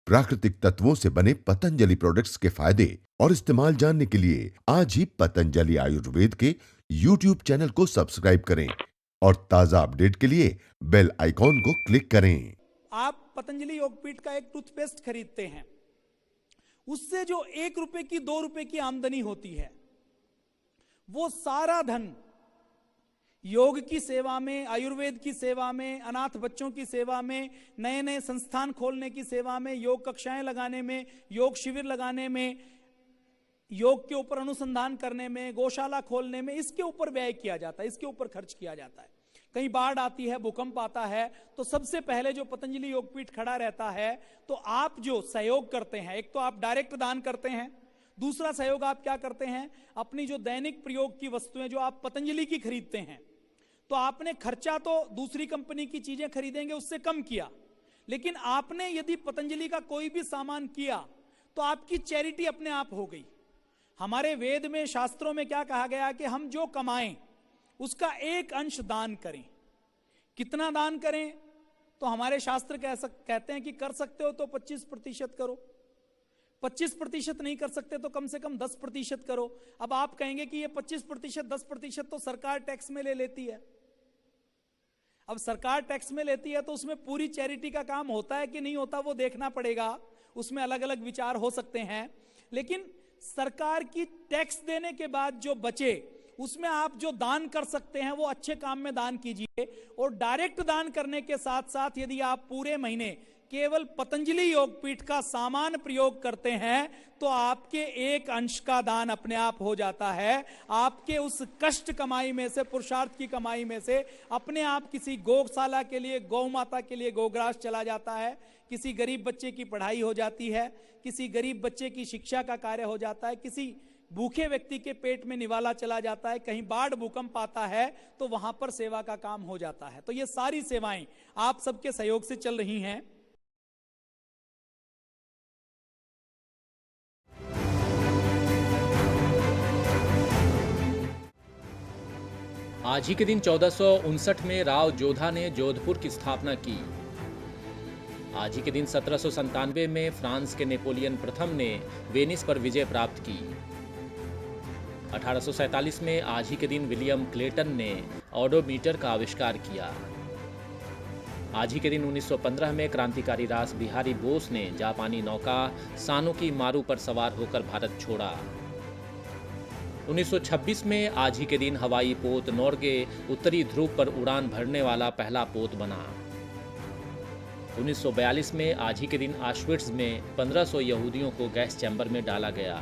प्राकृतिक तत्वों से बने पतंजलि प्रोडक्ट्स के फायदे और इस्तेमाल जानने के लिए आज ही पतंजलि आयुर्वेद के YouTube चैनल को सब्सक्राइब करें और ताजा अपडेट के लिए बेल आइकॉन को क्लिक करें। आप पतंजलि योगपीठ का एक टूथपेस्ट खरीदते हैं, उससे जो 1 रुपए की 2 रुपए की आमदनी होती है, वो सारा धन योग की सेवा में, आयुर्वेद की सेवा में, अनाथ बच्चों की सेवा में, नए नए संस्थान खोलने की सेवा में, योग कक्षाएं लगाने में, योग शिविर लगाने में, योग के ऊपर अनुसंधान करने में, गौशाला खोलने में, इसके ऊपर व्यय किया जाता है, इसके ऊपर खर्च किया जाता है। कहीं बाढ़ आती है, भूकंप आता है, तो सबसे पहले जो पतंजलि योगपीठ खड़ा रहता है। तो आप जो सहयोग करते हैं, एक तो आप डायरेक्ट दान करते हैं, दूसरा सहयोग आप क्या करते हैं, अपनी जो दैनिक प्रयोग की वस्तुएं जो आप पतंजलि की खरीदते हैं, तो आपने खर्चा तो दूसरी कंपनी की चीजें खरीदेंगे उससे कम किया, लेकिन आपने यदि पतंजलि का कोई भी सामान किया तो आपकी चैरिटी अपने आप हो गई। हमारे वेद में, शास्त्रों में क्या कहा गया कि हम जो कमाएं उसका एक अंश दान करें। कितना दान करें? तो हमारे शास्त्र कहते हैं कि कर सकते हो तो 25% करो, 25% नहीं कर सकते तो कम से कम 10% करो। अब आप कहेंगे कि ये 25%, 10% तो सरकार टैक्स में ले लेती है। अब सरकार टैक्स में लेती है तो उसमें पूरी चैरिटी का काम होता है कि नहीं होता, वो देखना पड़ेगा, उसमें अलग अलग विचार हो सकते हैं। लेकिन सरकार की टैक्स देने के बाद जो बचे, उसमें आप जो दान कर सकते हैं वो अच्छे काम में दान कीजिए। और डायरेक्ट दान करने के साथ साथ यदि आप पूरे महीने केवल पतंजलि योगपीठ का सामान प्रयोग करते हैं तो आपके एक अंश का दान अपने आप हो जाता है। आपके उस कष्ट कमाई में से, पुरुषार्थ की कमाई में से अपने आप किसी गौशाला के लिए, गौ माता के लिए गोग्रास चला जाता है, किसी गरीब बच्चे की पढ़ाई हो जाती है, किसी गरीब बच्चे की शिक्षा का कार्य हो जाता है, किसी भूखे व्यक्ति के पेट में निवाला चला जाता है, कहीं बाढ़ भूकंप आता है तो वहां पर सेवा का काम हो जाता है। तो ये सारी सेवाएं आप सबके सहयोग से चल रही हैं। आज ही के दिन 1459 में राव जोधा ने जोधपुर की स्थापना की। आज ही के दिन 1797 में फ्रांस के नेपोलियन प्रथम ने वेनिस पर विजय प्राप्त की। 1847 में आज ही के दिन विलियम क्लेटन ने ऑडोमीटर का आविष्कार किया। आज ही के दिन 1915 में क्रांतिकारी रास बिहारी बोस ने जापानी नौका सानुकी मारू पर सवार होकर भारत छोड़ा। 1926 में आज ही के दिन हवाई पोत नॉर्गे उत्तरी ध्रुव पर उड़ान भरने वाला पहला पोत बना। 1942 में आज ही के दिन ऑश्विट्ज़ में 1500 यहूदियों को गैस चैम्बर में डाला गया।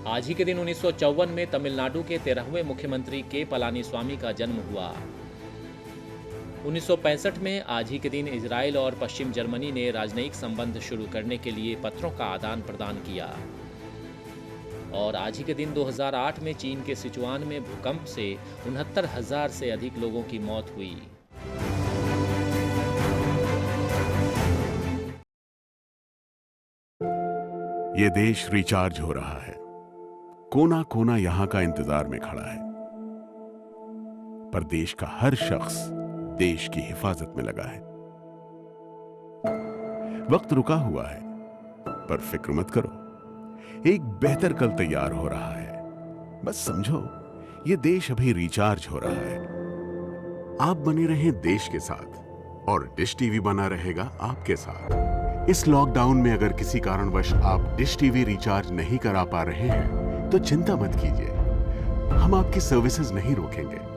आज ही के दिन 1954 में तमिलनाडु के 13वें मुख्यमंत्री के पलानीस्वामी का जन्म हुआ। 1965 में आज ही के दिन इजराइल और पश्चिम जर्मनी ने राजनयिक संबंध शुरू करने के लिए पत्रों का आदान प्रदान किया। और आज ही के दिन 2008 में चीन के सिचुआन में भूकंप से 69,000 से अधिक लोगों की मौत हुई। ये देश रिचार्ज हो रहा है। कोना कोना यहां का इंतजार में खड़ा है, पर देश का हर शख्स देश की हिफाजत में लगा है। वक्त रुका हुआ है, पर फिक्र मत करो, एक बेहतर कल तैयार हो रहा है। बस समझो, ये देश अभी रिचार्ज हो रहा है। आप बने रहें देश के साथ और डिश टीवी बना रहेगा आपके साथ। इस लॉकडाउन में अगर किसी कारणवश आप डिश टीवी रिचार्ज नहीं करा पा रहे हैं तो चिंता मत कीजिए, हम आपकी सर्विसेज नहीं रोकेंगे।